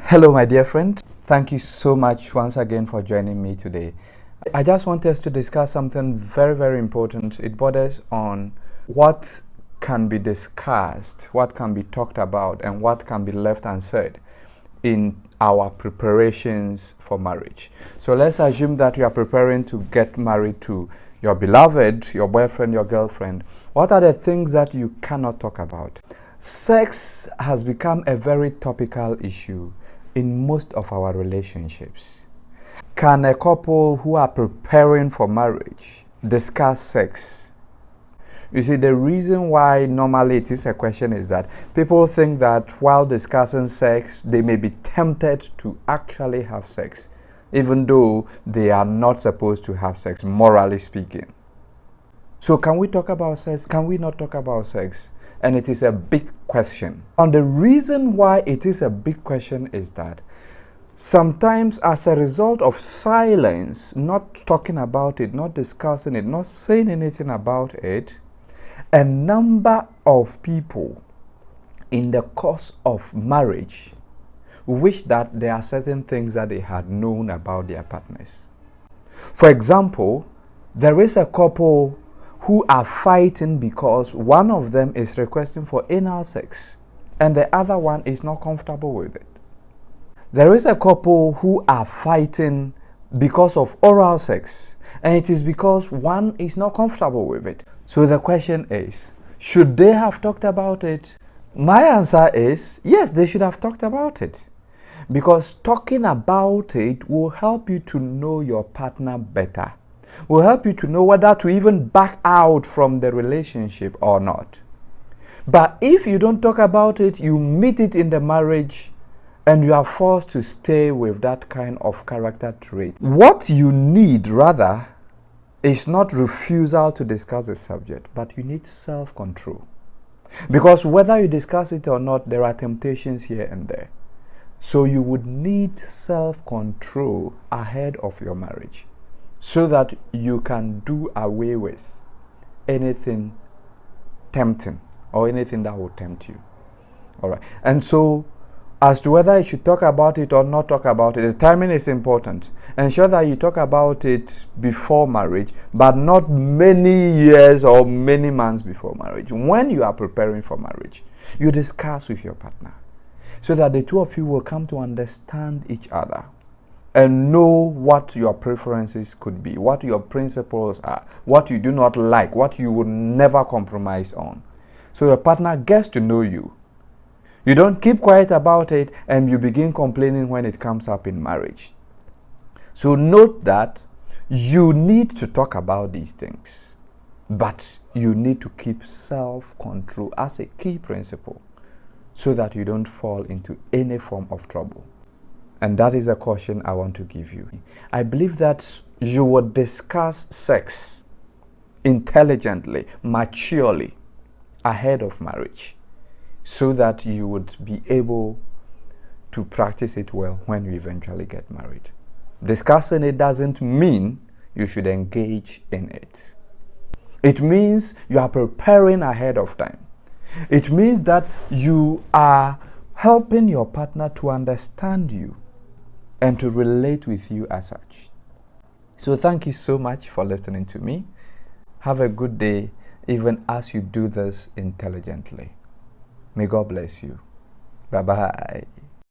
Hello, my dear friend. Thank you so much once again for joining me today. I just want us to discuss something very, very important. It borders on what can be discussed, what can be talked about, and what can be left unsaid in our preparations for marriage. So let's assume that you are preparing to get married to your beloved, your boyfriend, your girlfriend. What are the things that you cannot talk about? Sex has become a very topical issue in most of our relationships. Can a couple who are preparing for marriage discuss sex? You see, the reason why normally it is a question is that people think that while discussing sex, they may be tempted to actually have sex, even though they are not supposed to have sex, morally speaking. So can we talk about sex? Can we not talk about sex? And it is a big question. And the reason why it is a big question is that sometimes as a result of silence, not talking about it, not discussing it, not saying anything about it, a number of people in the course of marriage wish that there are certain things that they had known about their partners. For example, there is a couple who are fighting because one of them is requesting for anal sex and the other one is not comfortable with it. There is a couple who are fighting because of oral sex, and it is because one is not comfortable with it. So the question is, should they have talked about it? My answer is yes, they should have talked about it, because talking about it will help you to know your partner better, will help you to know whether to even back out from the relationship or not. But if you don't talk about it, you meet it in the marriage and you are forced to stay with that kind of character trait. What you need rather is not refusal to discuss the subject, but you need self-control. Because whether you discuss it or not, there are temptations here and there. So you would need self-control ahead of your marriage, so that you can do away with anything tempting or anything that will tempt you. All right. And so as to whether you should talk about it or not talk about it, the timing is important. Ensure that you talk about it before marriage, but not many years or many months before marriage. When you are preparing for marriage, you discuss with your partner so that the two of you will come to understand each other and know what your preferences could be, what your principles are, what you do not like, what you would never compromise on. So your partner gets to know you. You don't keep quiet about it and you begin complaining when it comes up in marriage. So note that you need to talk about these things, but you need to keep self-control as a key principle so that you don't fall into any form of trouble. And that is a caution I want to give you. I believe that you would discuss sex intelligently, maturely, ahead of marriage, so that you would be able to practice it well when you eventually get married. Discussing it doesn't mean you should engage in it. It means you are preparing ahead of time. It means that you are helping your partner to understand you and to relate with you as such. So thank you so much for listening to me. Have a good day, even as you do this intelligently. May God bless you. Bye-bye.